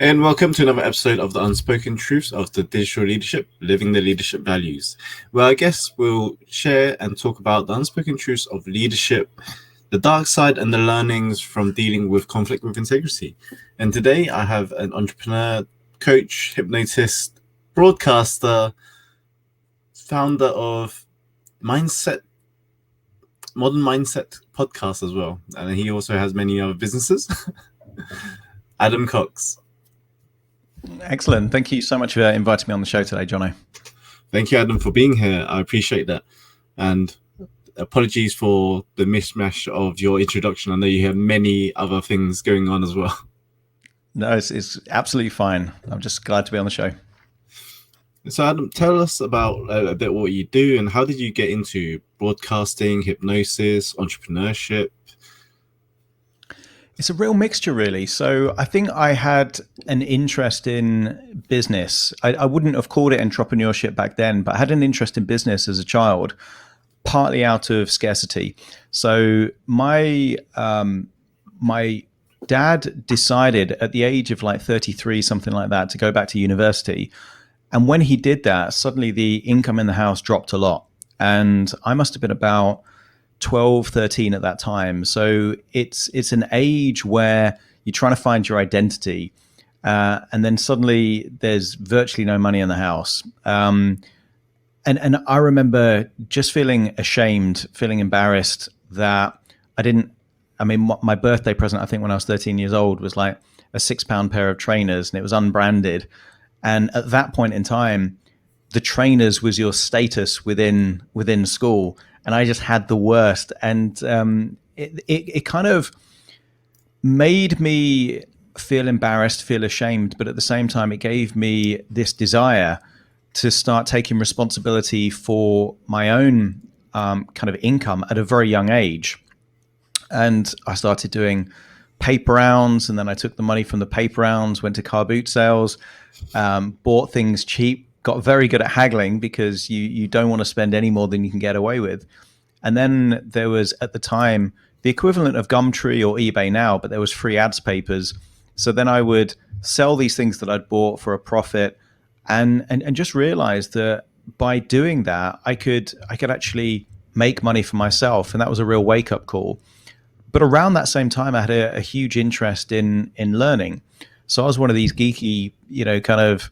And welcome to another episode of the Unspoken Truths of the Digital Leadership, Living the Leadership Values, where I guess we'll share and talk about the unspoken truths of leadership, the dark side and the learnings from dealing with conflict with integrity. And today I have an entrepreneur, coach, hypnotist, broadcaster, founder of Modern Mindset podcast as well. And he also has many other businesses. Adam Cox. Excellent. Thank you so much for inviting me on the show today, Jono. Thank you, Adam, for being here. I appreciate that. And apologies for the mishmash of your introduction. I know you have many other things going on as well. No, it's absolutely fine. I'm just glad to be on the show. So, Adam, tell us about a bit what you do and how did you get into broadcasting, hypnosis, entrepreneurship? It's a real mixture, really. So I think I had an interest in business. I wouldn't have called it entrepreneurship back then, but I had an interest in business as a child, partly out of scarcity. So my dad decided at the age of like 33, something like that, to go back to university. And when he did that, suddenly the income in the house dropped a lot. And I must have been about 12, 13 at that time. So it's an age where you're trying to find your identity. And then suddenly there's virtually no money in the house. And I remember just feeling ashamed, feeling embarrassed that my birthday present, I think when I was 13 years old, was like a £6 pair of trainers, and it was unbranded. And at that point in time, the trainers was your status within school. And I just had the worst. And it kind of made me feel embarrassed, feel ashamed. But at the same time, it gave me this desire to start taking responsibility for my own kind of income at a very young age. And I started doing paper rounds. And then I took the money from the paper rounds, went to car boot sales, bought things cheap. Got very good at haggling because you don't want to spend any more than you can get away with. And then there was, at the time, the equivalent of Gumtree or eBay now, but there was free ads papers. So then I would sell these things that I'd bought for a profit and just realized that by doing that, I could actually make money for myself. And that was a real wake-up call. But around that same time, I had a huge interest in learning. So I was one of these geeky, kind of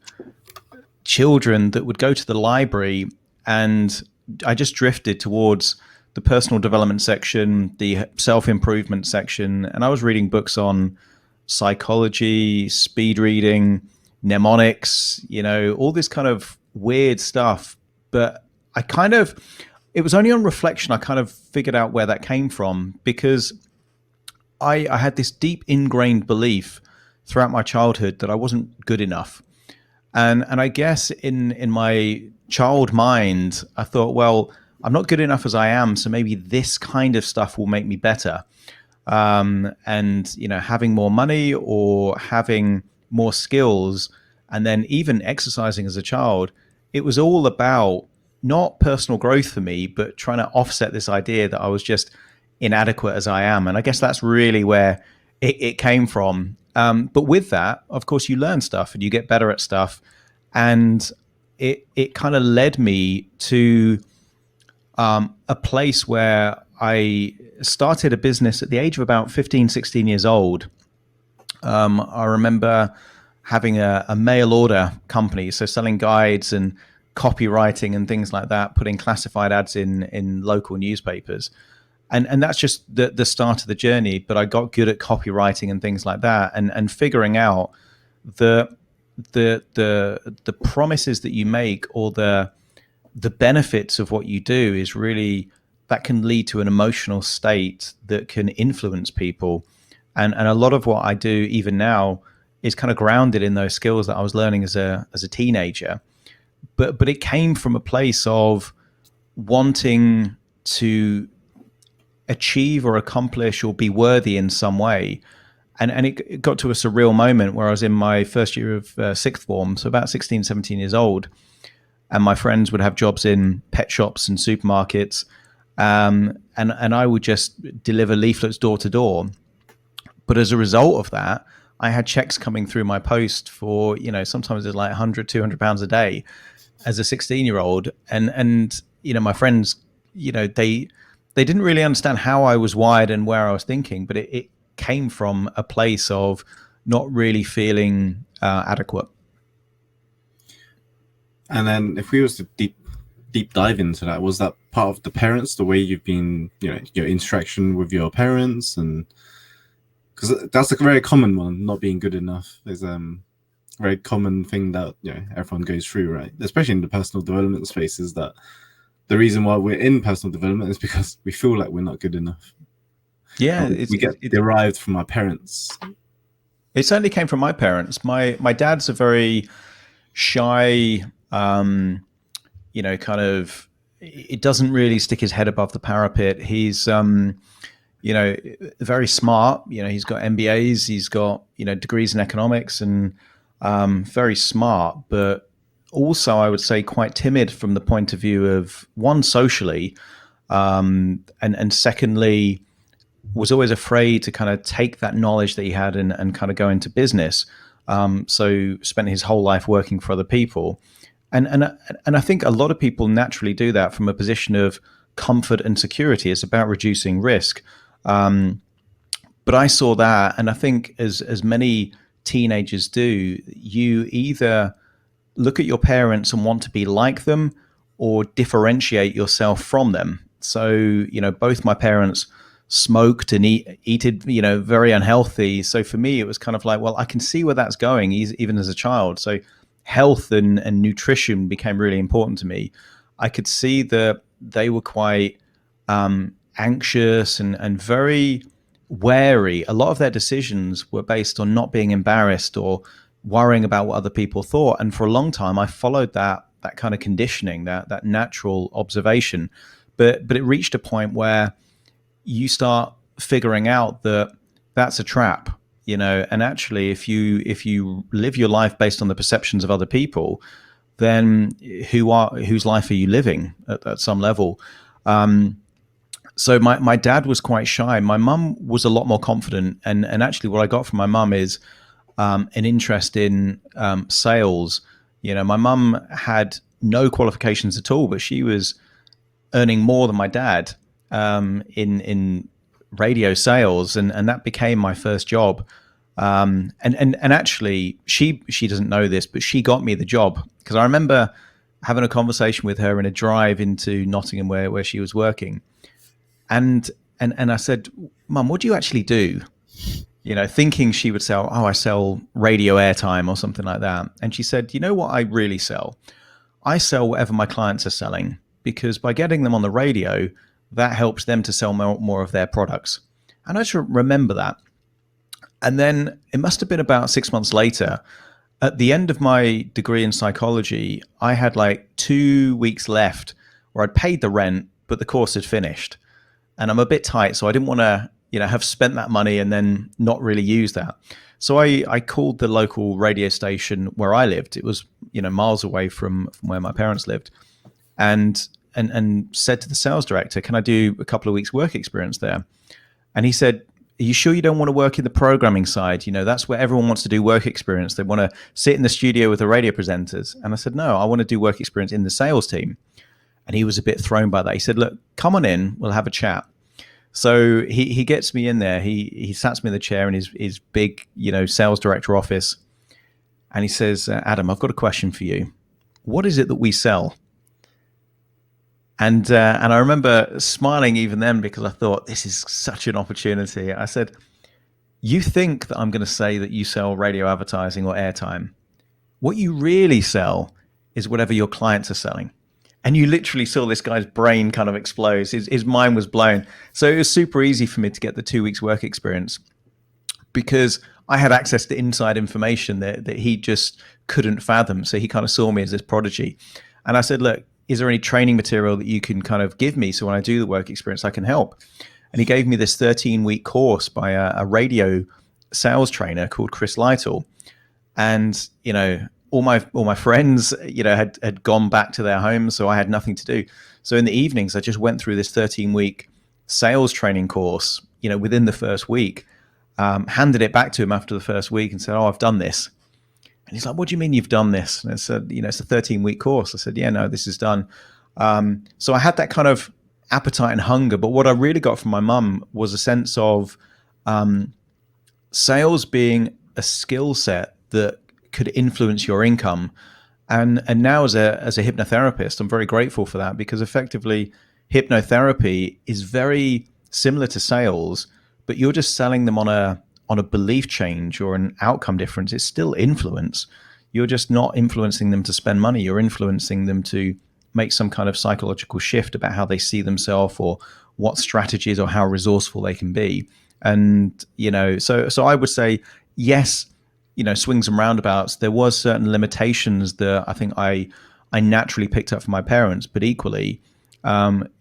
children that would go to the library, and I just drifted towards the personal development section, the self-improvement section, and I was reading books on psychology, speed reading, mnemonics, all this kind of weird stuff. But it was only on reflection I kind of figured out where that came from, because I had this deep ingrained belief throughout my childhood that I wasn't good enough. And I guess in my child mind, I thought, well, I'm not good enough as I am, so maybe this kind of stuff will make me better. And having more money or having more skills, and then even exercising as a child, it was all about not personal growth for me, but trying to offset this idea that I was just inadequate as I am. And I guess that's really where it came from. But with that, of course, you learn stuff and you get better at stuff. And it kind of led me to a place where I started a business at the age of about 15, 16 years old. I remember having a mail order company, so selling guides and copywriting and things like that, putting classified ads in local newspapers. And that's just the start of the journey. But I got good at copywriting and things like that, and figuring out the promises that you make, or the benefits of what you do, is really, that can lead to an emotional state that can influence people. And a lot of what I do even now is kind of grounded in those skills that I was learning as a teenager. But it came from a place of wanting to achieve or accomplish or be worthy in some way. And it got to a surreal moment where I was in my first year of sixth form, so about 16, 17 years old. And my friends would have jobs in pet shops and supermarkets. And I would just deliver leaflets door to door. But as a result of that, I had checks coming through my post for, sometimes it's like 100, £200 a day as a 16-year-old. And, my friends, they didn't really understand how I was wired and where I was thinking, but it came from a place of not really feeling adequate. And then if we was to deep dive into that, was that part of the parents, the way you've been, your interaction with your parents? And because that's a very common one, not being good enough is very common thing that everyone goes through, right? Especially in the personal development space, is that the reason why we're in personal development is because we feel like we're not good enough. Yeah, we get derived from our parents. It certainly came from my parents. My dad's a very shy, kind of. It doesn't really stick his head above the parapet. He's very smart. He's got MBAs, he's got, degrees in economics, and very smart, but also I would say quite timid from the point of view of, one, socially, and secondly, was always afraid to kind of take that knowledge that he had and kind of go into business. So spent his whole life working for other people. And I think a lot of people naturally do that from a position of comfort and security. It's about reducing risk. But I saw that, and I think as many teenagers do, you either look at your parents and want to be like them or differentiate yourself from them. So, both my parents smoked and eated, very unhealthy. So for me, it was kind of like, well, I can see where that's going, even as a child. So health and nutrition became really important to me. I could see that they were quite anxious and very wary. A lot of their decisions were based on not being embarrassed or worrying about what other people thought. And for a long time, I followed that kind of conditioning, that natural observation. But it reached a point where you start figuring out that that's a trap, and actually if you live your life based on the perceptions of other people, then whose life are you living at some level? So my dad was quite shy. My mum was a lot more confident, and actually what I got from my mum is an interest in sales. My mum had no qualifications at all, but she was earning more than my dad in radio sales, and that became my first job. And actually, she doesn't know this, but she got me the job, because I remember having a conversation with her in a drive into Nottingham where she was working, and I said, "Mum, what do you actually do?" Thinking she would say, "Oh, I sell radio airtime or something like that." And she said, "You know what I really sell? I sell whatever my clients are selling, because by getting them on the radio, that helps them to sell more of their products." And I just remember that. And then it must have been about 6 months later, at the end of my degree in psychology, I had like 2 weeks left where I'd paid the rent, but the course had finished. And I'm a bit tight, so I didn't want to, have spent that money and then not really use that. So I called the local radio station where I lived. It was, miles away from where my parents lived, and said to the sales director, "Can I do a couple of weeks work experience there?" And he said, "Are you sure you don't want to work in the programming side? That's where everyone wants to do work experience. They want to sit in the studio with the radio presenters." And I said, "No, I want to do work experience in the sales team." And he was a bit thrown by that. He said, "Look, come on in, we'll have a chat." So he gets me in there. He sats me in the chair in his big, sales director office. And he says, "Adam, I've got a question for you. What is it that we sell?" And I remember smiling even then, because I thought, this is such an opportunity. I said, "You think that I'm going to say that you sell radio advertising or airtime. What you really sell is whatever your clients are selling." And you literally saw this guy's brain kind of explode. His mind was blown. So it was super easy for me to get the 2 weeks work experience, because I had access to inside information that he just couldn't fathom. So he kind of saw me as this prodigy. And I said, "Look, is there any training material that you can kind of give me so when I do the work experience, I can help?" And he gave me this 13-week course by a radio sales trainer called Chris Lytle. And, all my friends, had gone back to their homes, so I had nothing to do. So in the evenings, I just went through this 13-week sales training course, within the first week. handed it back to him after the first week and said, "Oh, I've done this." And he's like, "What do you mean you've done this?" And I said, "It's a 13-week course." I said, "Yeah, no, this is done." So I had that kind of appetite and hunger. But what I really got from my mum was a sense of sales being a skill set that could influence your income. And now as a hypnotherapist, I'm very grateful for that, because effectively hypnotherapy is very similar to sales, but you're just selling them on a belief change or an outcome difference. It's still influence. You're just not influencing them to spend money. You're influencing them to make some kind of psychological shift about how they see themselves, or what strategies or how resourceful they can be. And so I would say yes, swings and roundabouts. There was certain limitations that I think I naturally picked up from my parents, but equally,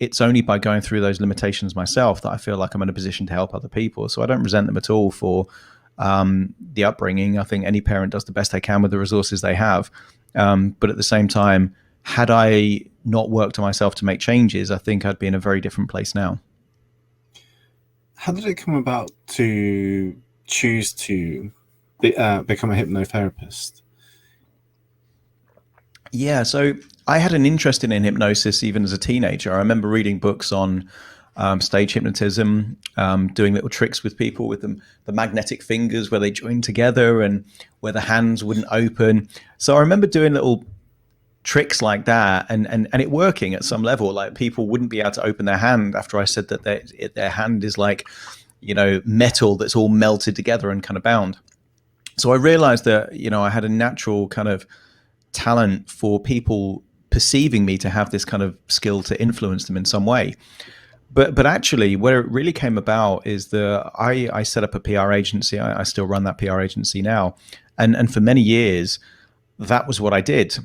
it's only by going through those limitations myself that I feel like I'm in a position to help other people. So I don't resent them at all for the upbringing. I think any parent does the best they can with the resources they have. But at the same time, had I not worked on myself to make changes, I think I'd be in a very different place now. How did it come about to choose to become a hypnotherapist? Yeah, so I had an interest in hypnosis even as a teenager. I remember reading books on stage hypnotism, doing little tricks with people with the magnetic fingers where they join together and where the hands wouldn't open. So I remember doing little tricks like that and it working at some level. Like, people wouldn't be able to open their hand after I said that their hand is like, metal that's all melted together and kind of bound. So I realized that, I had a natural kind of talent for people perceiving me to have this kind of skill to influence them in some way. But actually, where it really came about is that I set up a PR agency. I still run that PR agency now. And for many years, that was what I did,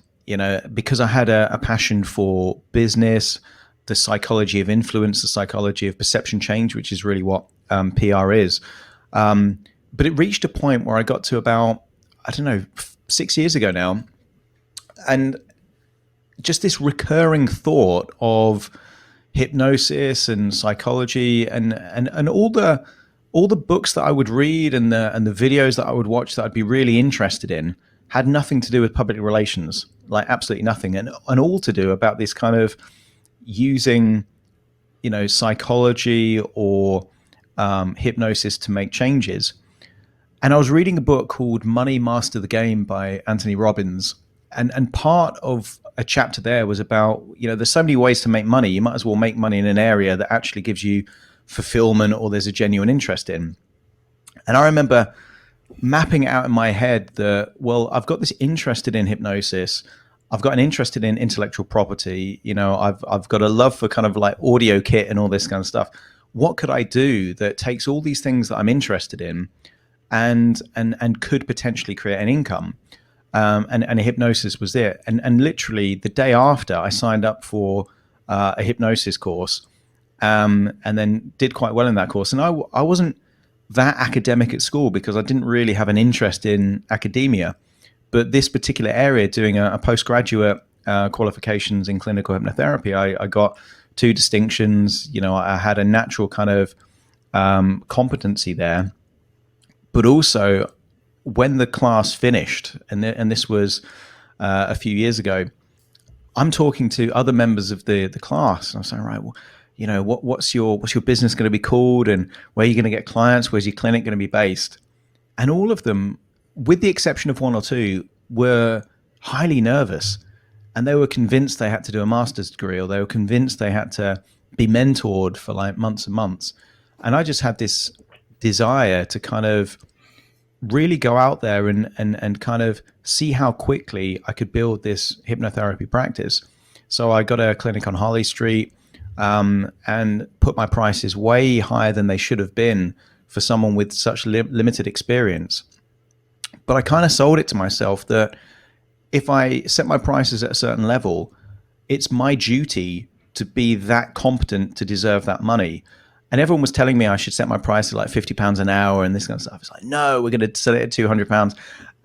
because I had a passion for business, the psychology of influence, the psychology of perception change, which is really what PR is. But it reached a point where I got to about, 6 years ago now, and just this recurring thought of hypnosis and psychology and all the books that I would read and the videos that I would watch that I'd be really interested in had nothing to do with public relations, like absolutely nothing, and all to do about this kind of using, psychology or hypnosis to make changes. And I was reading a book called Money Master the Game by Anthony Robbins. And part of a chapter there was about, there's so many ways to make money. You might as well make money in an area that actually gives you fulfillment or there's a genuine interest in. And I remember mapping it out in my head that, well, I've got this interest in hypnosis. I've got an interest in intellectual property. I've got a love for kind of like audio kit and all this kind of stuff. What could I do that takes all these things that I'm interested in and could potentially create an income? And hypnosis was it. And literally the day after, I signed up for a hypnosis course, and then did quite well in that course. And I wasn't that academic at school because I didn't really have an interest in academia. But this particular area, doing a postgraduate qualifications in clinical hypnotherapy, I got 2 distinctions. I had a natural kind of competency there. But also, when the class finished, and this was a few years ago, I'm talking to other members of the class, and I'm saying, right, well, what's your business going to be called, and where are you going to get clients? Where's your clinic going to be based? And all of them, with the exception of 1 or 2, were highly nervous, and they were convinced they had to do a master's degree, or they were convinced they had to be mentored for like months and months. And I just had this desire to kind of really go out there and kind of see how quickly I could build this hypnotherapy practice. So I got a clinic on Harley Street, and put my prices way higher than they should have been for someone with such limited experience. But I kind of sold it to myself that if I set my prices at a certain level, it's my duty to be that competent to deserve that money. And everyone was telling me I should set my price at like £50 an hour and this kind of stuff. It's like, no, we're going to set it at £200.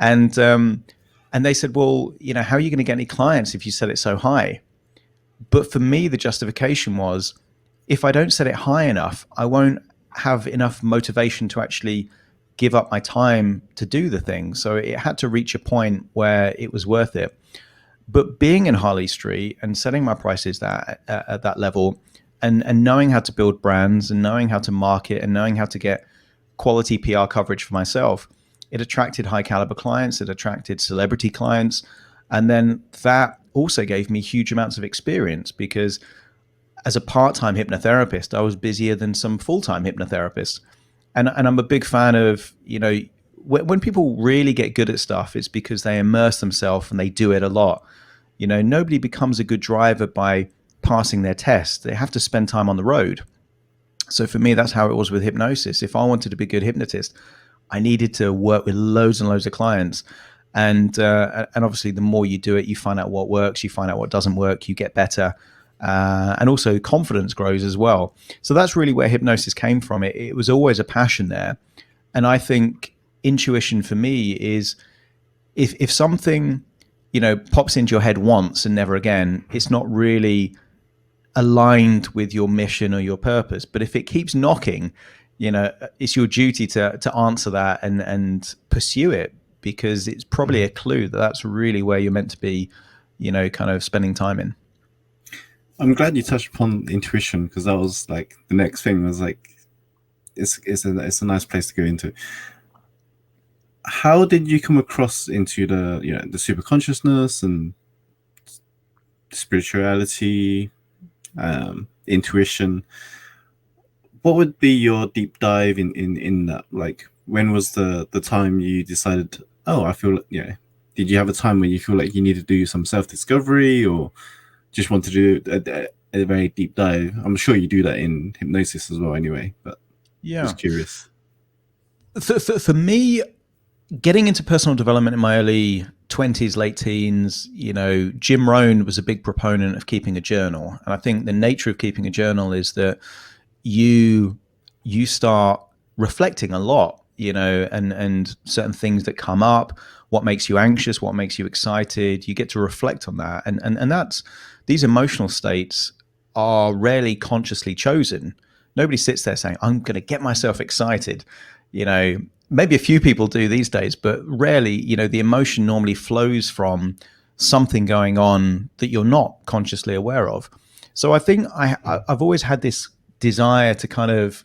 And they said, well, how are you going to get any clients if you set it so high? But for me, the justification was, if I don't set it high enough, I won't have enough motivation to actually give up my time to do the thing. So it had to reach a point where it was worth it. But being in Harley Street and setting my prices at that level, and knowing how to build brands and knowing how to market and knowing how to get quality PR coverage for myself, it attracted high caliber clients, it attracted celebrity clients. And then that also gave me huge amounts of experience, because as a part-time hypnotherapist, I was busier than some full-time hypnotherapists. And I'm a big fan of, when people really get good at stuff, it's because they immerse themselves and they do it a lot. Nobody becomes a good driver by passing their test. They have to spend time on the road. So for me, that's how it was with hypnosis. If I wanted to be a good hypnotist, I needed to work with loads and loads of clients. And obviously, the more you do it, you find out what works, you find out what doesn't work, you get better. And also confidence grows as well. So that's really where hypnosis came from. It was always a passion there. And I think intuition for me is if something, pops into your head once and never again, it's not really aligned with your mission or your purpose. But if it keeps knocking, it's your duty to answer that and pursue it, because it's probably a clue that that's really where you're meant to be, kind of spending time in. I'm glad you touched upon intuition, because that was like the next thing. Was like, it's a nice place to go into. How did you come across into the super consciousness and spirituality, intuition? What would be your deep dive in that? Like, when was the time you decided, oh, I feel did you have a time when you feel like you need to do some self-discovery, or just want to do a very deep dive? I'm sure you do that in hypnosis as well anyway, but just curious. For me, getting into personal development in my early 20s, late teens, Jim Rohn was a big proponent of keeping a journal. And I think the nature of keeping a journal is that you start reflecting a lot, and certain things that come up, what makes you anxious, what makes you excited, you get to reflect on that. And that's, these emotional states are rarely consciously chosen. Nobody sits there saying, I'm going to get myself excited. Maybe a few people do these days, but rarely, the emotion normally flows from something going on that you're not consciously aware of. So I think I've always had this desire to kind of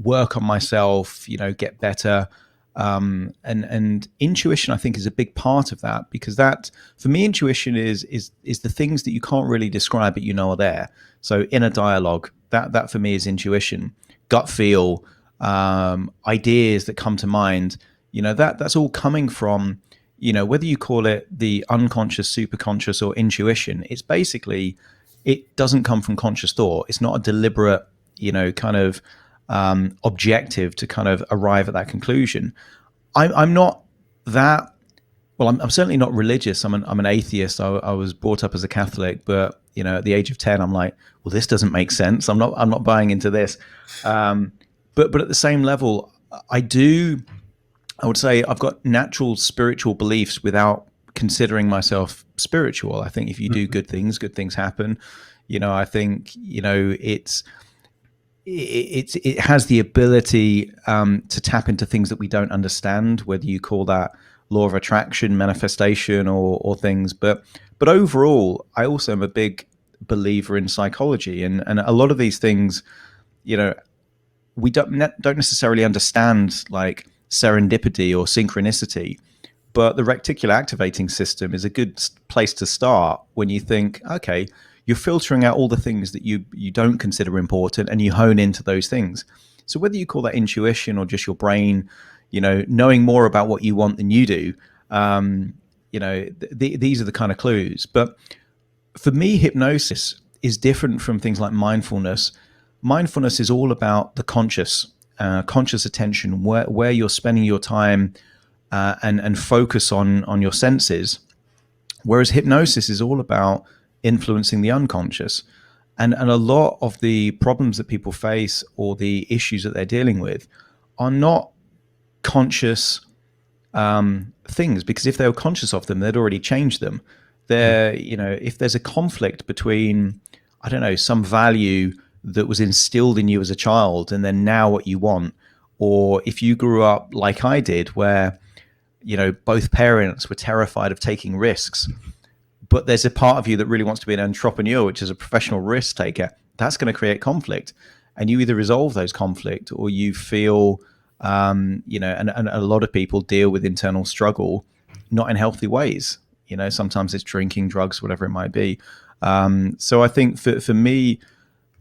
work on myself, get better. And intuition, I think, is a big part of that, because that, for me, intuition is the things that you can't really describe, but are there. So inner dialogue, that for me is intuition. Gut feel, ideas that come to mind, that's all coming from, whether you call it the unconscious, superconscious, or intuition. It's basically, it doesn't come from conscious thought. It's not a deliberate, kind of objective to kind of arrive at that conclusion. I'm not that. Well, I'm certainly not religious. I'm an atheist. I was brought up as a Catholic, but at the age of 10, I'm like, well, this doesn't make sense. I'm not buying into this. But at the same level, I would say I've got natural spiritual beliefs without considering myself spiritual. I think if you do good things happen. I think it has the ability to tap into things that we don't understand, whether you call that law of attraction, manifestation, or things. But overall, I also am a big believer in psychology, and a lot of these things, we don't necessarily understand, like serendipity or synchronicity, but the reticular activating system is a good place to start when you think, okay, you're filtering out all the things that you don't consider important, and you hone into those things. So whether you call that intuition or just your brain, knowing more about what you want than you do, these are the kind of clues. But for me, hypnosis is different from things like mindfulness. Mindfulness is all about the conscious attention, where you're spending your time and focus on your senses. Whereas hypnosis is all about influencing the unconscious. And a lot of the problems that people face, or the issues that they're dealing with, are not conscious things, because if they were conscious of them, they'd already changed them. If there's a conflict between, I don't know, some value that was instilled in you as a child, and then now what you want, or if you grew up like I did, where both parents were terrified of taking risks, but there's a part of you that really wants to be an entrepreneur, which is a professional risk taker. That's going to create conflict, and you either resolve those conflict or you feel, and a lot of people deal with internal struggle, not in healthy ways. Sometimes it's drinking, drugs, whatever it might be. So I think for me,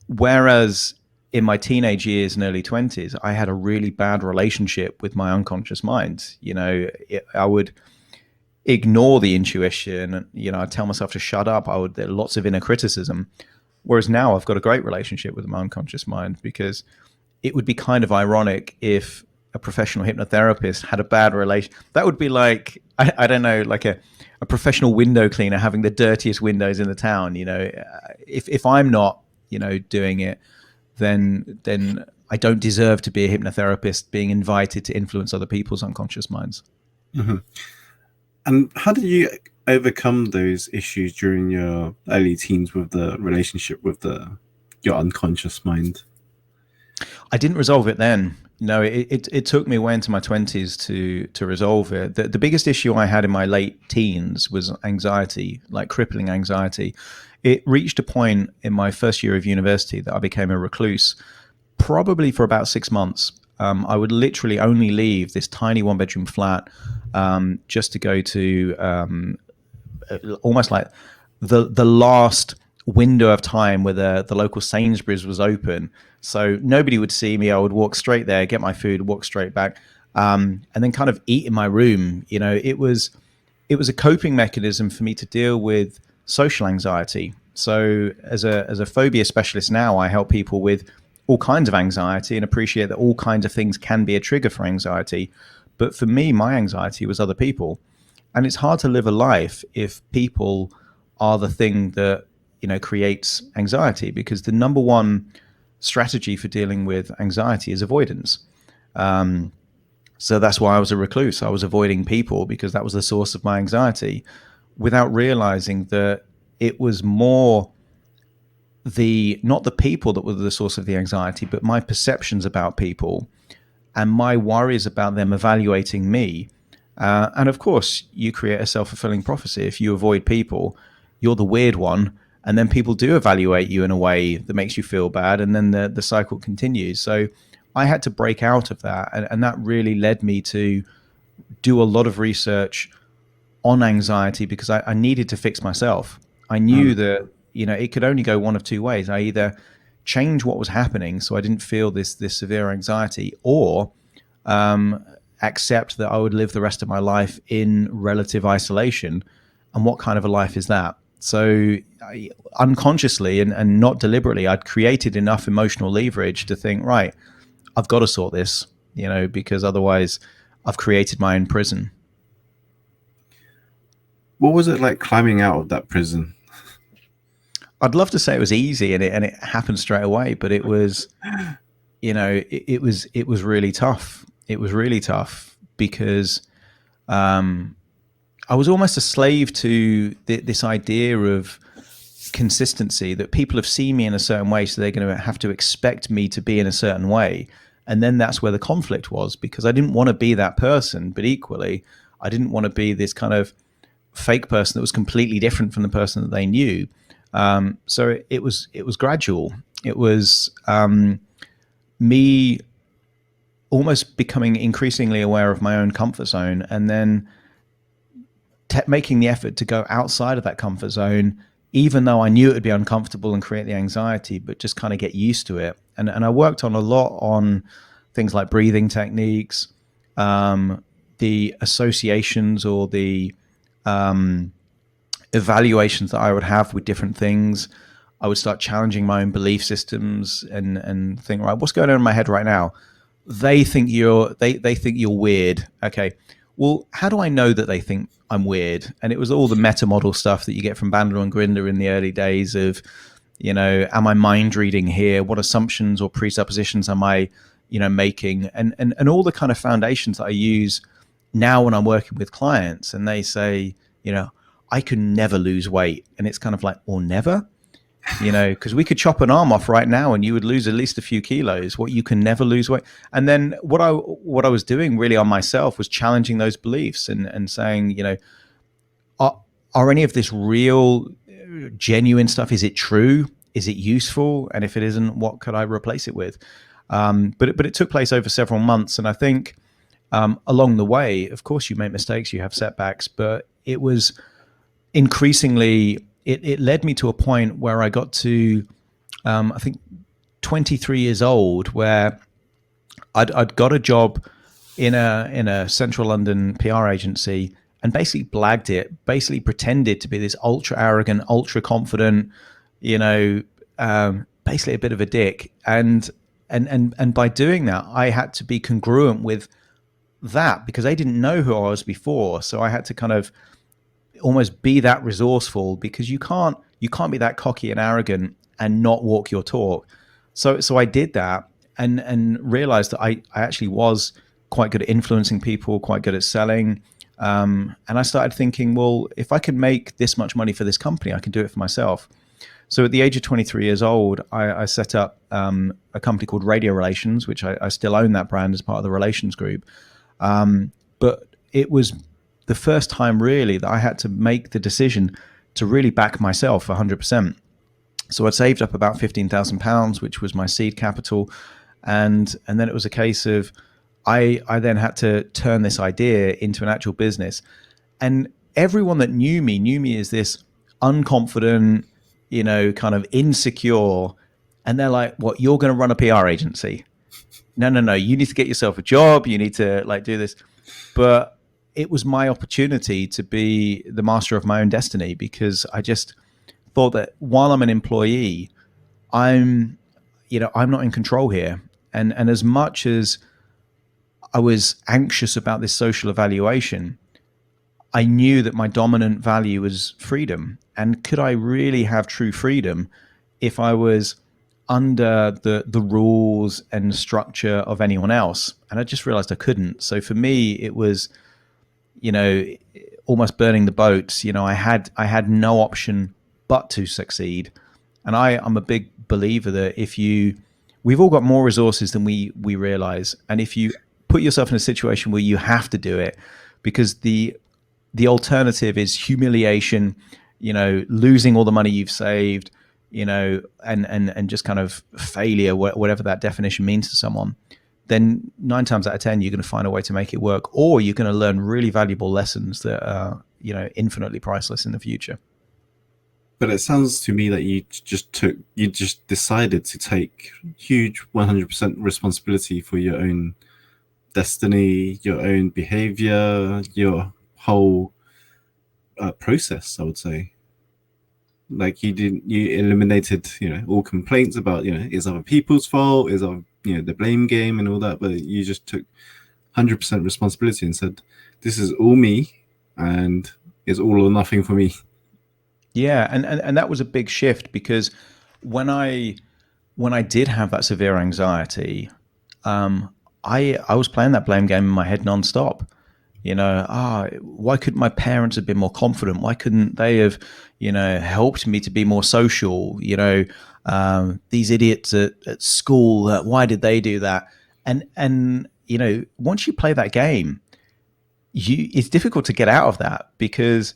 whereas in my teenage years and early 20s, I had a really bad relationship with my unconscious mind. I would ignore the intuition. I'd tell myself to shut up. There lots of inner criticism. Whereas now I've got a great relationship with my unconscious mind, because it would be kind of ironic if a professional hypnotherapist had a bad relation. That would be like, I don't know, like a professional window cleaner having the dirtiest windows in the town. If I'm not, doing it, then I don't deserve to be a hypnotherapist being invited to influence other people's unconscious minds. Mm-hmm. And how did you overcome those issues during your early teens with the relationship with your unconscious mind? I didn't resolve it then. No, it took me way into my 20s to resolve it. The biggest issue I had in my late teens was anxiety, like crippling anxiety. It reached a point in my first year of university that I became a recluse, probably for about 6 months. I would literally only leave this tiny one-bedroom flat just to go to almost like the last window of time where the local Sainsbury's was open. So nobody would see me. I would walk straight there, get my food, walk straight back, and then kind of eat in my room. It was a coping mechanism for me to deal with social anxiety. So as a phobia specialist now, I help people with all kinds of anxiety and appreciate that all kinds of things can be a trigger for anxiety. But for me, my anxiety was other people. And it's hard to live a life if people are the thing that, creates anxiety, because the number one strategy for dealing with anxiety is avoidance. So that's why I was a recluse. I was avoiding people because that was the source of my anxiety, without realizing that it was more not the people that were the source of the anxiety, but my perceptions about people and my worries about them evaluating me. And of course, you create a self-fulfilling prophecy. If you avoid people, you're the weird one, and then people do evaluate you in a way that makes you feel bad, and then the cycle continues. So I had to break out of that, and that really led me to do a lot of research on anxiety, because I needed to fix myself. I knew that it could only go one of two ways. I either change what was happening so I didn't feel this severe anxiety, or accept that I would live the rest of my life in relative isolation. And what kind of a life is that? So unconsciously and not deliberately, I'd created enough emotional leverage to think, right, I've got to sort this, because otherwise I've created my own prison. What was it like climbing out of that prison? I'd love to say it was easy and it happened straight away, but it was, it was really tough. It was really tough because I was almost a slave to this idea of consistency, that people have seen me in a certain way, so they're going to have to expect me to be in a certain way. And then that's where the conflict was, because I didn't want to be that person, but equally, I didn't want to be this kind of fake person that was completely different from the person that they knew. So it was gradual. It was me almost becoming increasingly aware of my own comfort zone, and then making the effort to go outside of that comfort zone, even though I knew it would be uncomfortable and create the anxiety, but just kind of get used to it. And I worked on a lot on things like breathing techniques, the associations or the evaluations that I would have with different things. I would start challenging my own belief systems and think, right, what's going on in my head right now? They think you're weird. Okay. Well, how do I know that they think I'm weird? And it was all the meta model stuff that you get from Bandler and Grinder in the early days of, am I mind reading here? What assumptions or presuppositions am I, making? And all the kind of foundations that I use now when I'm working with clients, and they say, I can never lose weight. And it's kind of like, or never? because we could chop an arm off right now and you would lose at least a few kilos. What you can never lose weight. And then what I was doing really on myself was challenging those beliefs and saying, are any of this real, genuine stuff? Is it true? Is it useful? And if it isn't, what could I replace it with? But it took place over several months, and I think along the way, of course, you make mistakes, you have setbacks, but it was increasingly. It led me to a point where I got to, I think, 23 years old, where I'd got a job in a central London PR agency and basically blagged it, basically pretended to be this ultra arrogant, ultra confident, basically a bit of a dick. And by doing that, I had to be congruent with that because they didn't know who I was before. So I had to kind of almost be that resourceful, because you can't be that cocky and arrogant and not walk your talk. So I did that and realized that I actually was quite good at influencing people, quite good at selling. And I started thinking, well, if I can make this much money for this company, I can do it for myself. So at the age of 23 years old, I set up a company called Radio Relations, which I still own that brand as part of the Relations Group. But it was the first time really that I had to make the decision to really back myself 100%. So I'd saved up about £15,000, which was my seed capital. And then it was a case of, I then had to turn this idea into an actual business. And everyone that knew me as this unconfident, kind of insecure. And they're like, what, you're going to run a PR agency? No, you need to get yourself a job. You need to do this. But it was my opportunity to be the master of my own destiny, because I just thought that while I'm an employee, I'm not in control here. And as much as I was anxious about this social evaluation, I knew that my dominant value was freedom. And could I really have true freedom if I was under the rules and structure of anyone else? And I just realized I couldn't. So for me, it was, almost burning the boats. I had no option but to succeed. And I'm a big believer that we've all got more resources than we realize. And if you put yourself in a situation where you have to do it, because the alternative is humiliation, losing all the money you've saved, and just kind of failure, whatever that definition means to someone, then 9 times out of 10, you're going to find a way to make it work, or you're going to learn really valuable lessons that are, infinitely priceless in the future. But it sounds to me that you just decided to take huge 100% responsibility for your own destiny, your own behavior, your whole process, I would say. Like you eliminated, all complaints about, is other people's fault, is the blame game and all that, but you just took 100% responsibility and said, this is all me and it's all or nothing for me. Yeah. And that was a big shift, because when I did have that severe anxiety, I was playing that blame game in my head nonstop. Why couldn't my parents have been more confident? Why couldn't they have, helped me to be more social? These idiots at school, why did they do that? And once you play that game, it's difficult to get out of that, because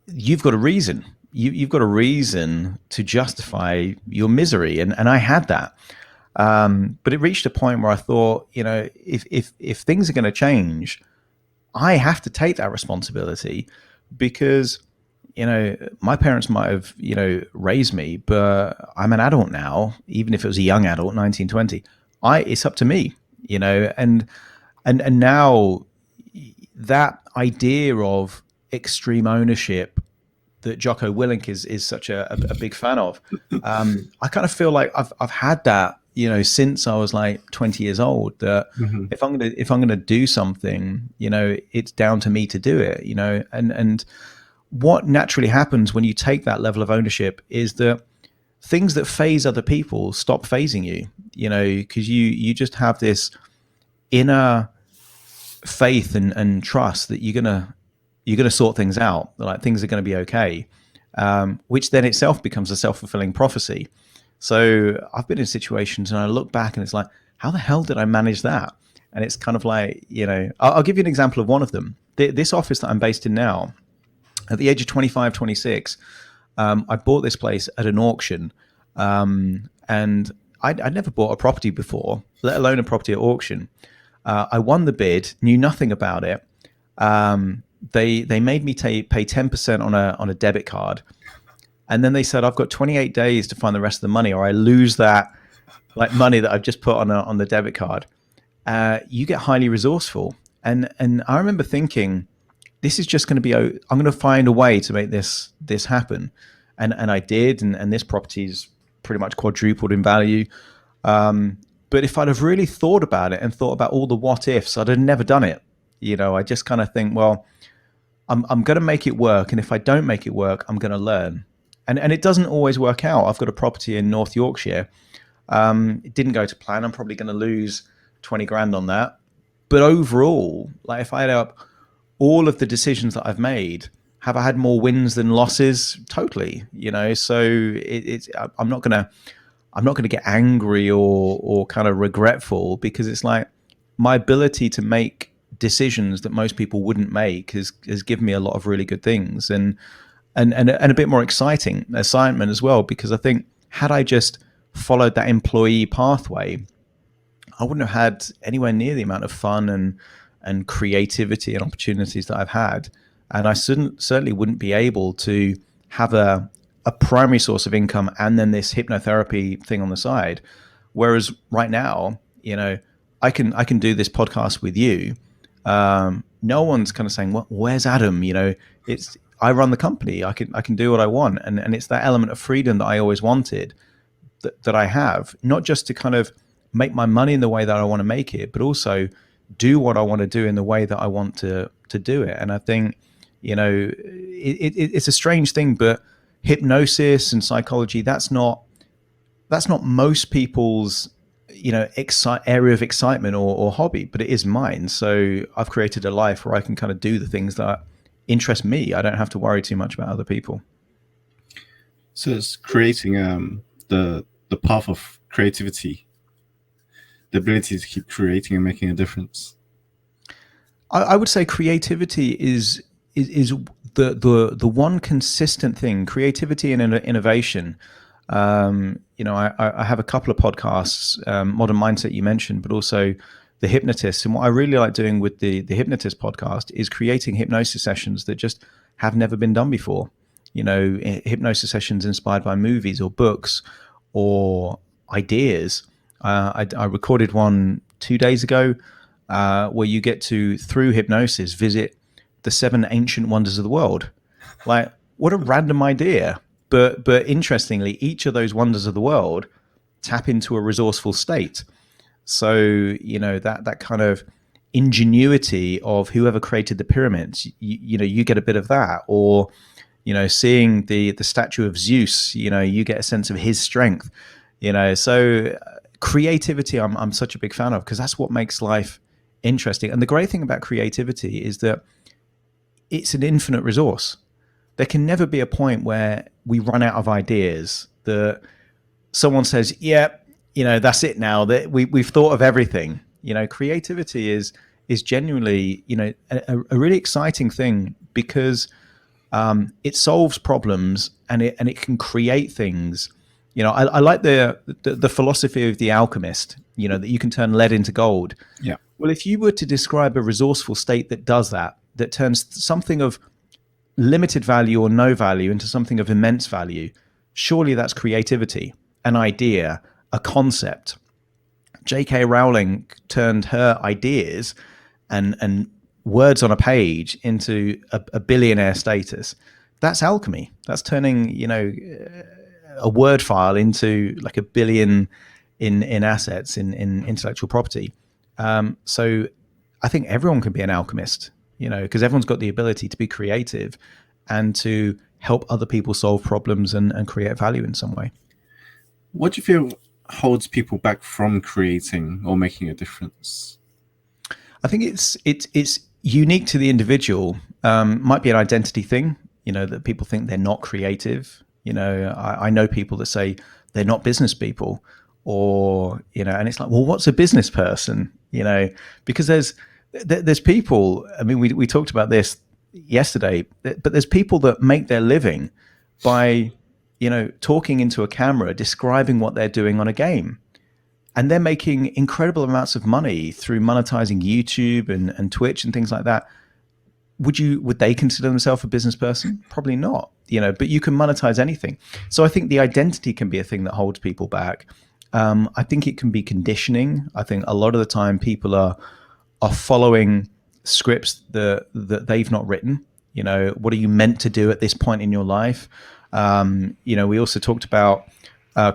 you've got a reason. You've got a reason to justify your misery, and I had that. But it reached a point where I thought, if things are going to change, I have to take that responsibility, because, my parents might have, raised me, but I'm an adult now, even if it was a young adult, 19, 20, it's up to me, and now that idea of extreme ownership that Jocko Willink is such a big fan of, I kind of feel like I've had that, since I was like 20 years old, that if I'm gonna do something, it's down to me to do it, and what naturally happens when you take that level of ownership is that things that phase other people stop phasing you, because you just have this inner faith and trust that you're gonna sort things out, like things are gonna be okay. which then itself becomes a self-fulfilling prophecy. So I've been in situations and I look back and it's like, how the hell did I manage that? And it's kind of like, I'll give you an example of one of them. This office that I'm based in now, at the age of 25, 26, I bought this place at an auction. And I'd never bought a property before, let alone a property at auction. I won the bid, knew nothing about it. They made me pay 10% on a debit card. And then they said, I've got 28 days to find the rest of the money, or I lose that like money that I've just put on the debit card. You get highly resourceful. And I remember thinking, this is just going to be, I'm going to find a way to make this happen. And I did. And this property's pretty much quadrupled in value. But if I'd have really thought about it and thought about all the what ifs, I'd have never done it. I just kind of think, well, I'm going to make it work. And if I don't make it work, I'm going to learn. And it doesn't always work out. I've got a property in North Yorkshire. It didn't go to plan. I'm probably going to lose 20 grand on that. But overall, like if I add up all of the decisions that I've made, have I had more wins than losses? Totally. So I'm not going to get angry or kind of regretful, because it's like my ability to make decisions that most people wouldn't make has given me a lot of really good things and a bit more exciting assignment as well, because I think had I just followed that employee pathway, I wouldn't have had anywhere near the amount of fun and creativity and opportunities that I've had. And I certainly wouldn't be able to have a primary source of income and then this hypnotherapy thing on the side. Whereas right now, I can do this podcast with you. No one's kind of saying, well, where's Adam? I run the company. I can do what I want. And it's that element of freedom that I always wanted that I have, not just to kind of make my money in the way that I want to make it, but also do what I want to do in the way that I want to do it. And I think, it's a strange thing, but hypnosis and psychology, that's not most people's, area of excitement or hobby, but it is mine. So I've created a life where I can kind of do the things that interest me. I don't have to worry too much about other people. So it's creating the path of creativity, the ability to keep creating and making a difference. I would say creativity is the one consistent thing. Creativity and innovation. I have a couple of podcasts, Modern Mindset you mentioned, but also The Hypnotist. And what I really like doing with the Hypnotist podcast is creating hypnosis sessions that just have never been done before. Hypnosis sessions inspired by movies or books or ideas. I recorded one 2 days ago where you get to, through hypnosis, visit the 7 ancient wonders of the world. Like, what a random idea. But interestingly, each of those wonders of the world tap into a resourceful state. So, that kind of ingenuity of whoever created the pyramids, you get a bit of that. Or, seeing the statue of Zeus, you get a sense of his strength. So creativity, I'm such a big fan of, because that's what makes life interesting. And the great thing about creativity is that it's an infinite resource. There can never be a point where we run out of ideas, that someone says, yeah, that's it now, that we've thought of everything. Creativity is genuinely, a really exciting thing, because it solves problems and it can create things. I like the philosophy of the alchemist, that you can turn lead into gold. Yeah. Well, if you were to describe a resourceful state that does that turns something of limited value or no value into something of immense value, surely that's creativity, an idea, a concept. J.K. Rowling turned her ideas and words on a page into a billionaire status. That's alchemy. That's turning, a word file into like 1 billion in assets, in intellectual property. So I think everyone can be an alchemist, because everyone's got the ability to be creative and to help other people solve problems and create value in some way. What do you feel holds people back from creating or making a difference? I think it's unique to the individual. Might be an identity thing. that people think they're not creative. I know people that say they're not business people, or and it's like, well, what's a business person? Because there's people. I mean, we talked about this yesterday, but there's people that make their living by talking into a camera, describing what they're doing on a game, and they're making incredible amounts of money through monetizing YouTube and Twitch and things like that. Would they consider themselves a business person? Probably not, but you can monetize anything. So I think the identity can be a thing that holds people back. I think it can be conditioning. I think a lot of the time people are following scripts that they've not written. What are you meant to do at this point in your life? We also talked about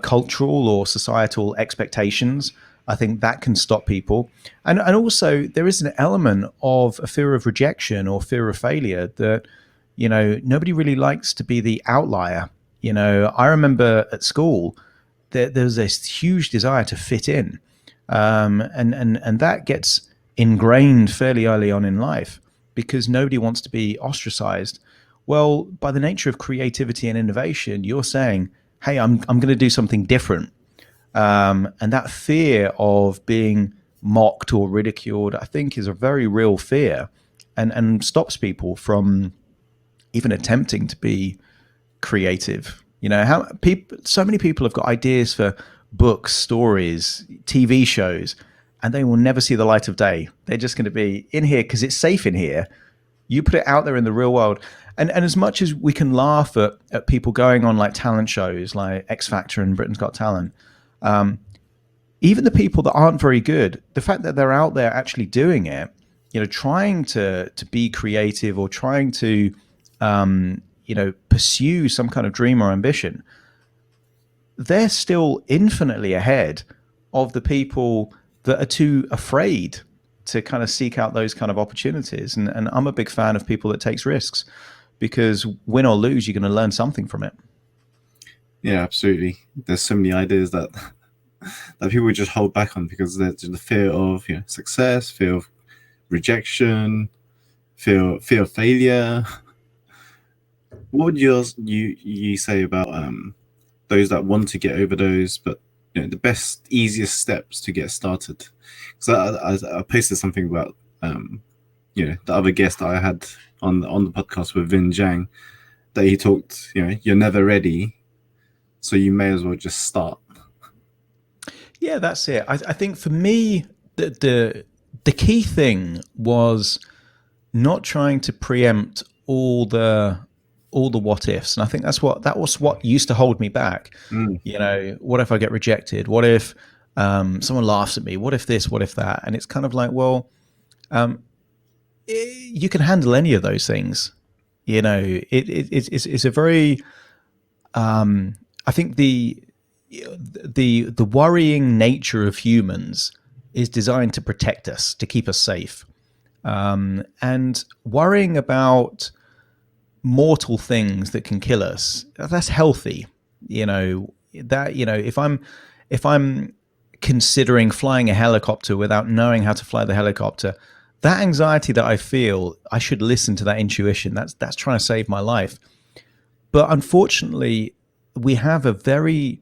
cultural or societal expectations. I think that can stop people. And also there is an element of a fear of rejection or fear of failure that, nobody really likes to be the outlier. I remember at school there was this huge desire to fit in. And that gets ingrained fairly early on in life because nobody wants to be ostracized. Well, by the nature of creativity and innovation, you're saying, hey, I'm going to do something different. And that fear of being mocked or ridiculed, I think, is a very real fear and stops people from even attempting to be creative. So many people have got ideas for books, stories, TV shows, and they will never see the light of day. They're just going to be in here because it's safe in here. You put it out there in the real world. And as much as we can laugh at people going on like talent shows like X Factor and Britain's Got Talent, even the people that aren't very good, the fact that they're out there actually doing it, trying to be creative or trying to, pursue some kind of dream or ambition, they're still infinitely ahead of the people that are too afraid to kind of seek out those kind of opportunities. And I'm a big fan of people that takes risks because win or lose, you're going to learn something from it. Yeah, absolutely. There's so many ideas that people just hold back on because there's the fear of success, fear of rejection, fear of failure. What would you say about those that want to get over those, but the best, easiest steps to get started? Because I posted something about the other guest that I had on the podcast with Vin Zhang, that he talked, you're never ready, so you may as well just start. Yeah, that's it. I think for me, the key thing was not trying to preempt all the what ifs, and I think that was what used to hold me back. What if I get rejected? What if someone laughs at me? What if this? What if that? And it's kind of like, well, you can handle any of those things. It's a very I think the worrying nature of humans is designed to protect us, to keep us safe, and worrying about mortal things that can kill us, that's healthy. If I'm considering flying a helicopter without knowing how to fly the helicopter, that anxiety that I feel, I should listen to that intuition. That's trying to save my life. But unfortunately, we have a very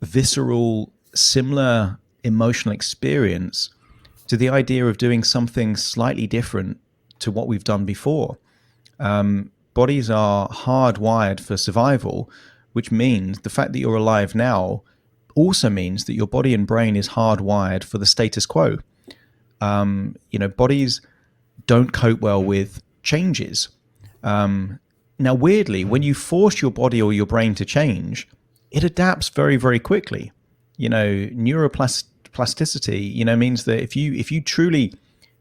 visceral, similar emotional experience to the idea of doing something slightly different to what we've done before. Bodies are hardwired for survival, which means the fact that you're alive now also means that your body and brain is hardwired for the status quo. Bodies don't cope well with changes. Now, weirdly, when you force your body or your brain to change, it adapts very, very quickly. Neuroplasticity, means that if you truly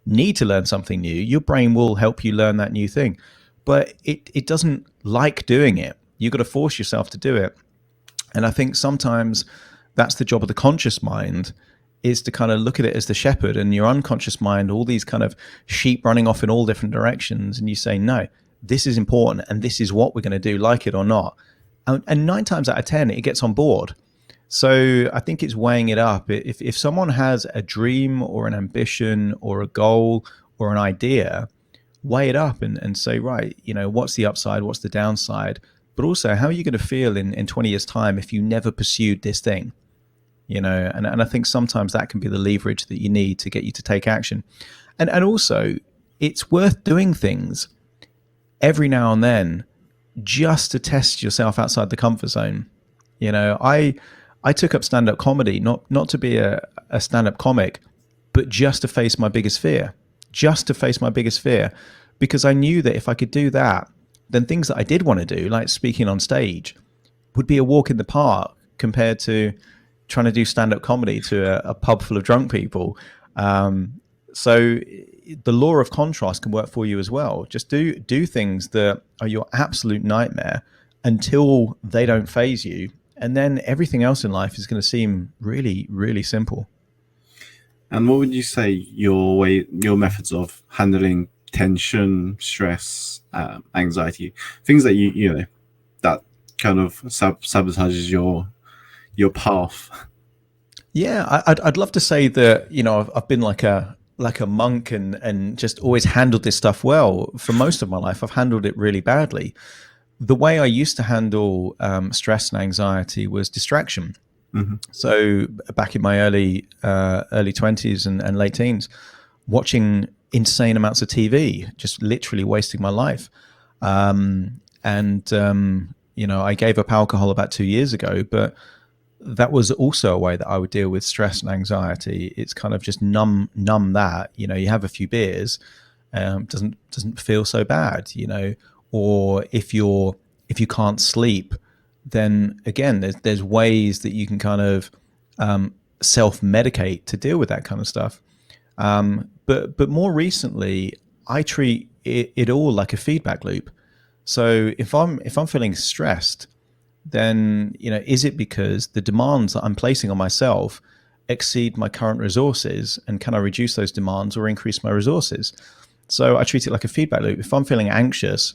need to learn something new, your brain will help you learn that new thing. But it doesn't like doing it. You've got to force yourself to do it. And I think sometimes that's the job of the conscious mind, is to kind of look at it as the shepherd, and your unconscious mind, all these kind of sheep running off in all different directions. And you say, no, this is important, and this is what we're going to do, like it or not. And 9 times out of 10, it gets on board. So I think it's weighing it up. If someone has a dream or an ambition or a goal or an idea, weigh it up and say, right, what's the upside, what's the downside, but also how are you going to feel in 20 years time if you never pursued this thing, and I think sometimes that can be the leverage that you need to get you to take action. And also it's worth doing things every now and then just to test yourself outside the comfort zone. I took up stand-up comedy, not to be a stand-up comic, but just to face my biggest fear, because I knew that if I could do that, then things that I did want to do, like speaking on stage, would be a walk in the park compared to trying to do stand-up comedy to a pub full of drunk people. So the law of contrast can work for you as well. Just do things that are your absolute nightmare until they don't faze you, and then everything else in life is going to seem really, really simple. And what would you say your methods of handling tension, stress, anxiety, things that you know that kind of sabotages your path? Yeah, I'd love to say that I've been like a monk and just always handled this stuff well. For most of my life, I've handled it really badly. The way I used to handle stress and anxiety was distraction. Mm-hmm. So back in my early 20s and late teens, watching insane amounts of TV, just literally wasting my life. I gave up alcohol about 2 years ago, but that was also a way that I would deal with stress and anxiety. It's kind of just numb that. You have a few beers, doesn't feel so bad. Or if you can't sleep, then again, there's ways that you can kind of self-medicate to deal with that kind of stuff. But more recently, I treat it all like a feedback loop. So if I'm feeling stressed, then is it because the demands that I'm placing on myself exceed my current resources, and can I reduce those demands or increase my resources? So I treat it like a feedback loop. If I'm feeling anxious,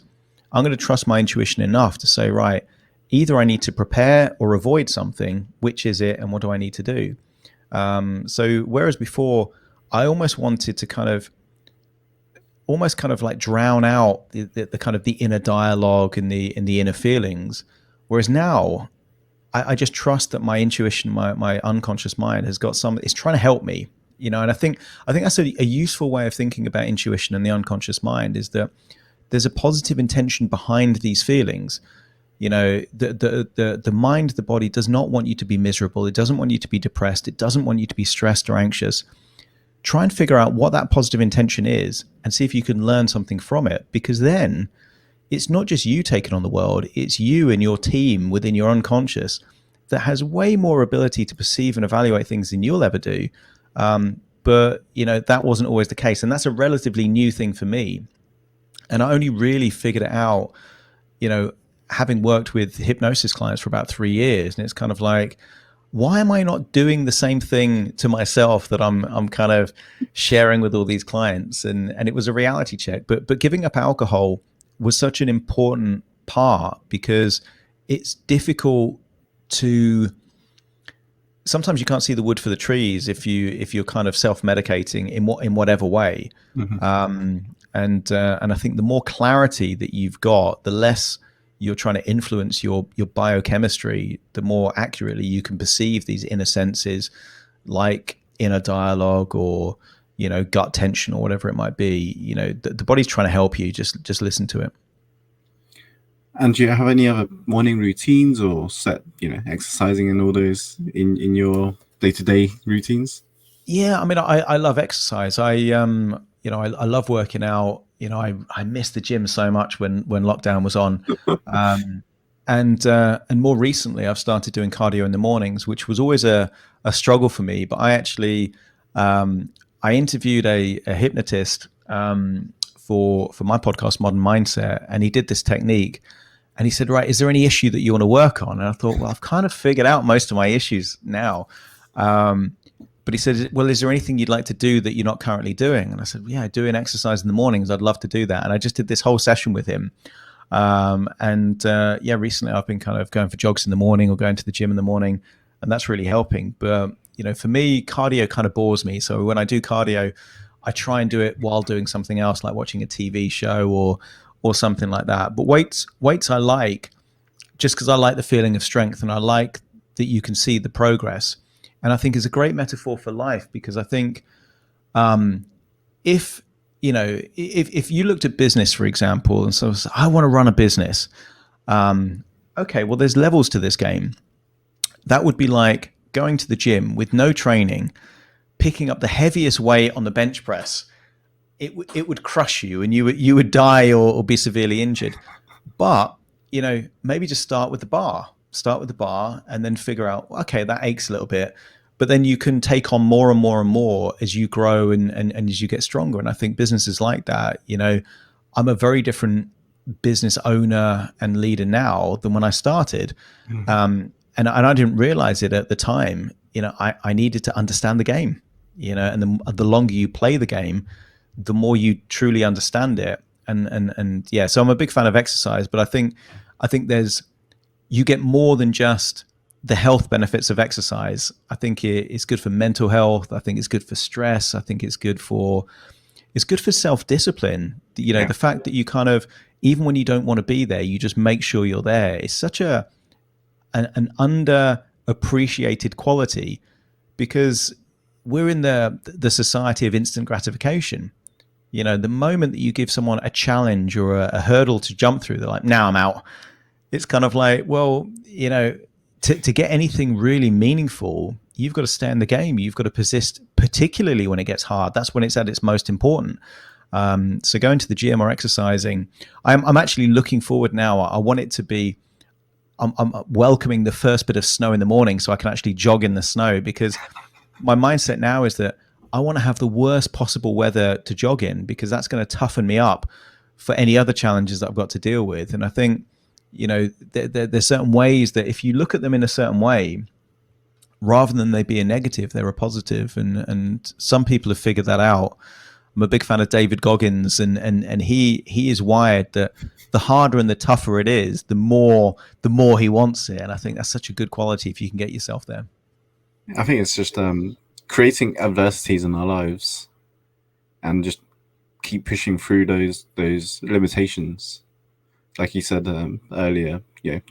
I'm going to trust my intuition enough to say, right, either I need to prepare or avoid something. Which is it, and what do I need to do? So whereas before I almost wanted to kind of like drown out the kind of the inner dialogue and the inner feelings, whereas now I just trust that my intuition, my unconscious mind has got it's trying to help me, and I think that's a useful way of thinking about intuition and the unconscious mind, is that there's a positive intention behind these feelings. The mind, the body does not want you to be miserable. It doesn't want you to be depressed. It doesn't want you to be stressed or anxious. Try and figure out what that positive intention is and see if you can learn something from it, because then it's not just you taking on the world, it's you and your team within your unconscious that has way more ability to perceive and evaluate things than you'll ever do. But that wasn't always the case. And that's a relatively new thing for me. And I only really figured it out, having worked with hypnosis clients for about 3 years. And it's kind of like, why am I not doing the same thing to myself that I'm kind of sharing with all these clients? And it was a reality check. But giving up alcohol was such an important part, because it's difficult to, sometimes you can't see the wood for the trees if you're kind of self-medicating in whatever way. Mm-hmm. And I think the more clarity that you've got, the less you're trying to influence your biochemistry, the more accurately you can perceive these inner senses, like inner dialogue or gut tension or whatever it might be. The body's trying to help you. Just listen to it. And do you have any other morning routines or set exercising and all those in your day-to-day routines? Yeah, I mean, I love exercise. I love working out. I missed the gym so much when lockdown was on. And more recently, I've started doing cardio in the mornings, which was always a struggle for me. But I actually, I interviewed a hypnotist for my podcast, Modern Mindset, and he did this technique. And he said, right, is there any issue that you want to work on? And I thought, well, I've kind of figured out most of my issues now. But he said, well, is there anything you'd like to do that you're not currently doing? And I said, yeah, doing exercise in the mornings. I'd love to do that. And I just did this whole session with him. Recently I've been kind of going for jogs in the morning or going to the gym in the morning, and that's really helping. But, for me, cardio kind of bores me. So when I do cardio, I try and do it while doing something else, like watching a TV show or something like that. But weights I like just because I like the feeling of strength, and I like that you can see the progress. And I think it's a great metaphor for life, because I think if if you looked at business, for example, and so I want to run a business. Okay, well, there's levels to this game. That would be like going to the gym with no training, picking up the heaviest weight on the bench press. It would crush you, and you would die or be severely injured. But maybe just start with the bar. Start with the bar, and then figure out, okay, that aches a little bit, but then you can take on more and more and more as you grow and as you get stronger. And I think business is like that. I'm a very different business owner and leader now than when I started. And I didn't realize it at the time. I needed to understand the game, and the longer you play the game, the more you truly understand it. And yeah, so I'm a big fan of exercise, but I think you get more than just the health benefits of exercise. I think it's good for mental health. I think it's good for stress. I think it's good for self-discipline. The fact that you kind of, even when you don't want to be there, you just make sure you're there. It's such an underappreciated quality, because we're in the society of instant gratification. The moment that you give someone a challenge or a hurdle to jump through, they're like, now I'm out. It's kind of like, well, to get anything really meaningful, you've got to stay in the game. You've got to persist, particularly when it gets hard. That's when it's at its most important. So going to the gym or exercising, I'm actually looking forward now. I want it to be, I'm welcoming the first bit of snow in the morning so I can actually jog in the snow, because my mindset now is that I want to have the worst possible weather to jog in, because that's going to toughen me up for any other challenges that I've got to deal with. And I think, there's certain ways that if you look at them in a certain way, rather than they be a negative, they're a positive. And some people have figured that out. I'm a big fan of David Goggins, and he is wired that the harder and the tougher it is, the more he wants it. And I think that's such a good quality if you can get yourself there. I think it's just creating adversities in our lives and just keep pushing through those limitations. Like you said earlier,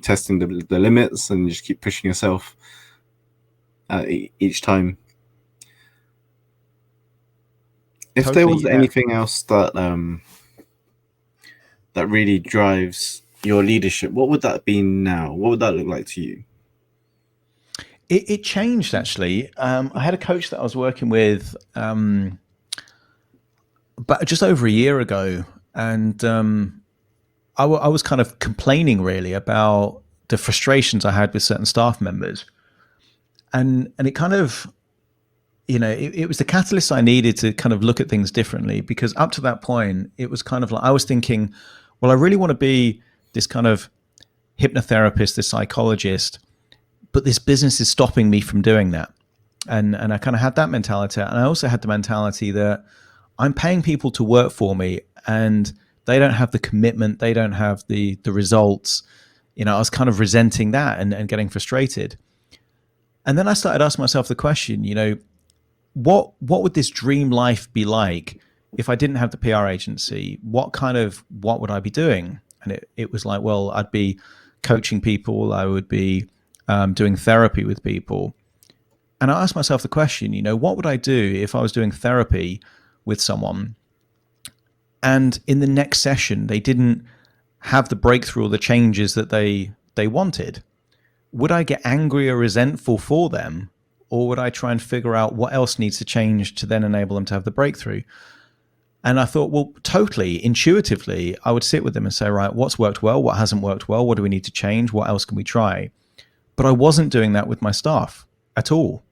testing the limits and just keep pushing yourself each time. If there was anything else that that really drives your leadership, what would that be now? What would that look like to you? It changed, actually. I had a coach that I was working with but just over a year ago, and I was kind of complaining really about the frustrations I had with certain staff members. And it kind of, it was the catalyst I needed to kind of look at things differently, because up to that point, it was kind of like I was thinking, well, I really want to be this kind of hypnotherapist, this psychologist, but this business is stopping me from doing that. And I kind of had that mentality. And I also had the mentality that I'm paying people to work for me, and they don't have the commitment, they don't have the results. I was kind of resenting that and getting frustrated. And then I started asking myself the question, what would this dream life be like if I didn't have the PR agency? What would I be doing? And it was like, well, I'd be coaching people, I would be doing therapy with people. And I asked myself the question, what would I do if I was doing therapy with someone, and in the next session they didn't have the breakthrough or the changes that they wanted? Would I get angry or resentful for them, or would I try and figure out what else needs to change to then enable them to have the breakthrough? And I thought, well, totally intuitively, I would sit with them and say, right, what's worked well? What hasn't worked well? What do we need to change? What else can we try? But I wasn't doing that with my staff at all.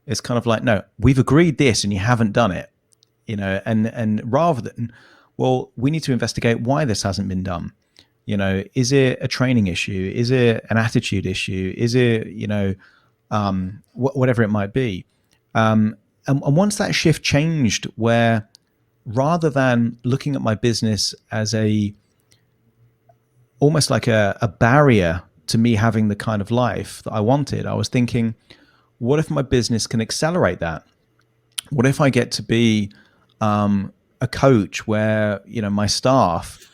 It's kind of like, no, we've agreed this and you haven't done it, and rather than, well, we need to investigate why this hasn't been done. Is it a training issue? Is it an attitude issue? Is it, whatever it might be? And once that shift changed, where rather than looking at my business as almost like a barrier to me having the kind of life that I wanted, I was thinking, what if my business can accelerate that? What if I get to be a coach where, my staff,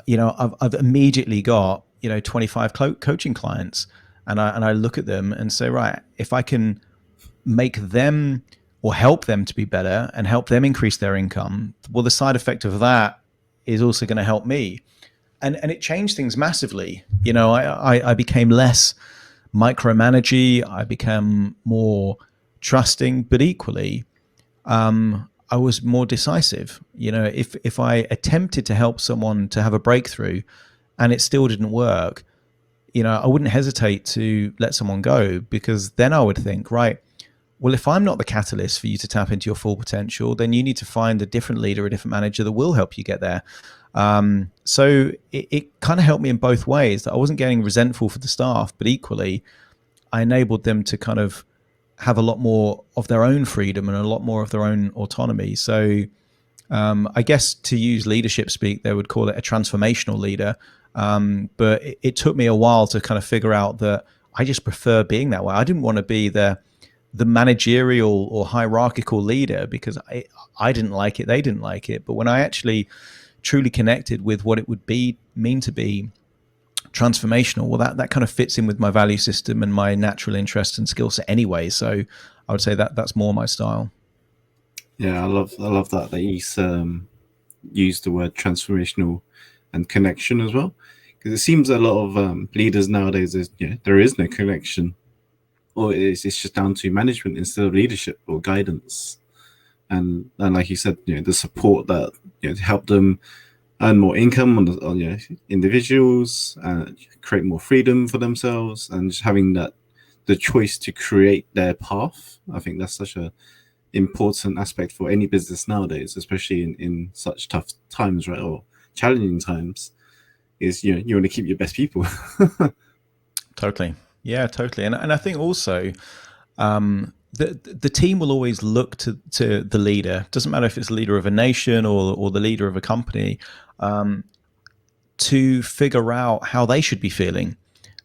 I've immediately got, 25 coaching clients, and I look at them and say, right, if I can make them or help them to be better and help them increase their income, well, the side effect of that is also going to help me. And it changed things massively. I became less micromanagey. I became more trusting, but equally, I was more decisive. If I attempted to help someone to have a breakthrough and it still didn't work, I wouldn't hesitate to let someone go, because then I would think, right, well, if I'm not the catalyst for you to tap into your full potential, then you need to find a different leader, a different manager that will help you get there. So it kind of helped me in both ways, that I wasn't getting resentful for the staff, but equally I enabled them to kind of have a lot more of their own freedom and a lot more of their own autonomy. So I guess, to use leadership speak, they would call it a transformational leader. But it took me a while to kind of figure out that I just prefer being that way. I didn't want to be the managerial or hierarchical leader, because I didn't like it. They didn't like it. But when I actually truly connected with what it would mean to be transformational, well, that kind of fits in with my value system and my natural interest and skill set anyway. So I would say that's more my style. Yeah, I love that you used the word transformational and connection as well, because it seems a lot of leaders nowadays there is no connection, or it's just down to management instead of leadership or guidance. And like you said, the support that to help them earn more income on individuals, and create more freedom for themselves, and just having the choice to create their path. I think that's such a important aspect for any business nowadays, especially in such tough times, right, or challenging times. Is you want to keep your best people. Totally. Yeah, totally. And I think also, the team will always look to the leader. Doesn't matter if it's the leader of a nation or the leader of a company, to figure out how they should be feeling.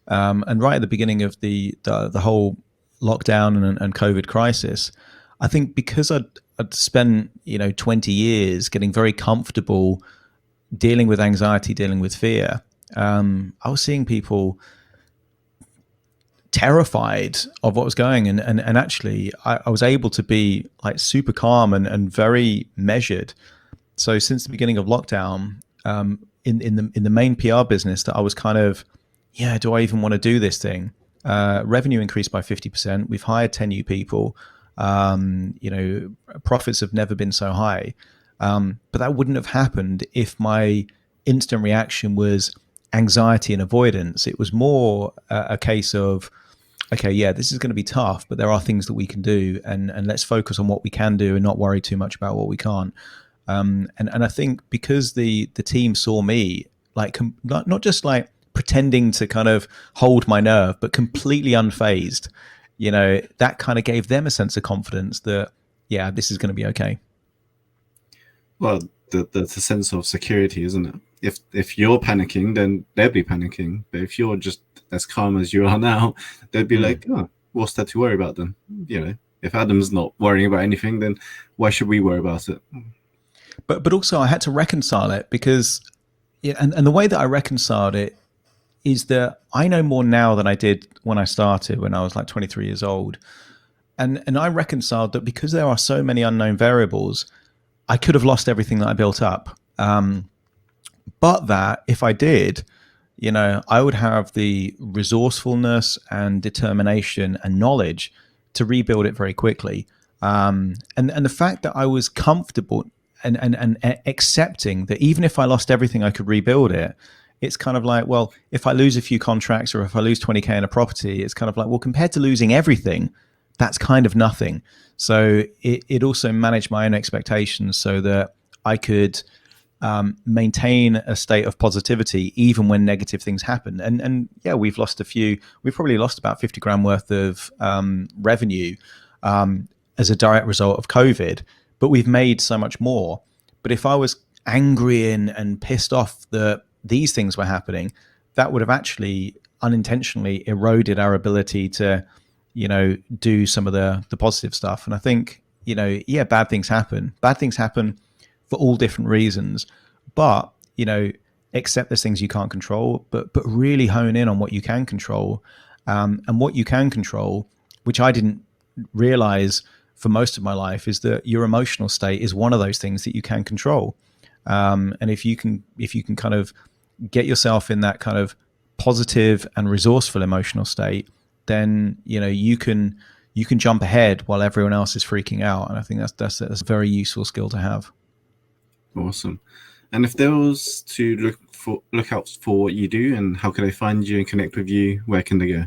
And right at the beginning of the whole lockdown and COVID crisis, I think because I'd spent 20 years getting very comfortable dealing with anxiety, dealing with fear, I was seeing people terrified of what was going, and actually I was able to be like super calm and very measured. So since the beginning of lockdown, in the main PR business, that I was kind of, do I even want to do this thing? Revenue increased by 50%. We've hired 10 new people. Profits have never been so high. But that wouldn't have happened if my instant reaction was anxiety and avoidance. It was more a case of, okay, yeah, this is going to be tough, but there are things that we can do, and let's focus on what we can do and not worry too much about what we can't. And I think because the team saw me like not just like pretending to kind of hold my nerve, but completely unfazed, that kind of gave them a sense of confidence that, yeah, this is going to be okay. Well, the sense of security, isn't it? If you're panicking, then they'll be panicking. But if you're just as calm as you are now, they'd be like, oh, what's there to worry about then? If Adam's not worrying about anything, then why should we worry about it? But also I had to reconcile it, because and the way that I reconciled it is that I know more now than I did when I started, when I was like 23 years old. And I reconciled that because there are so many unknown variables, I could have lost everything that I built up. But that if I did, I would have the resourcefulness and determination and knowledge to rebuild it very quickly. And the fact that I was comfortable and accepting that even if I lost everything, I could rebuild it. It's kind of like, well, if I lose a few contracts or if I lose 20K in a property, it's kind of like, well, compared to losing everything, that's kind of nothing. So it also managed my own expectations so that I could maintain a state of positivity even when negative things happen. And yeah, we've probably lost about 50 grand worth of revenue as a direct result of COVID, but we've made so much more. But if I was angry and pissed off that these things were happening, that would have actually unintentionally eroded our ability to, do some of the positive stuff. And I think, yeah, bad things happen. Bad things happen for all different reasons, but accept there's things you can't control, but really hone in on what you can control, and what you can control, which I didn't realize for most of my life, is that your emotional state is one of those things that you can control. And if you can kind of get yourself in that kind of positive and resourceful emotional state, then you can jump ahead while everyone else is freaking out. And I think that's a very useful skill to have. Awesome. And if there was to look out for what you do, and how can they find you and connect with you, where can they go?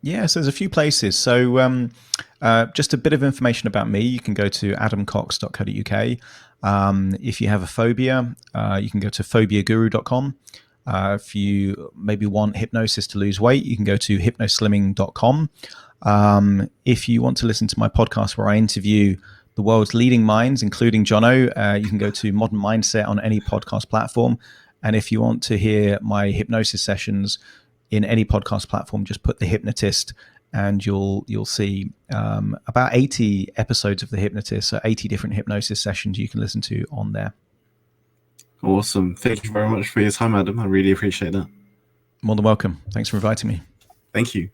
Yeah, so there's a few places. So just a bit of information about me. You can go to adamcox.co.uk. If you have a phobia, you can go to phobiaguru.com. If you maybe want hypnosis to lose weight, you can go to hypnoslimming.com. If you want to listen to my podcast where I interview the world's leading minds, including Jono, you can go to Modern Mindset on any podcast platform. And if you want to hear my hypnosis sessions in any podcast platform, just put The Hypnotist and you'll see about 80 episodes of The Hypnotist, so 80 different hypnosis sessions you can listen to on there. Awesome. Thank you very much for your time, Adam. I really appreciate that. More than welcome. Thanks for inviting me. Thank you.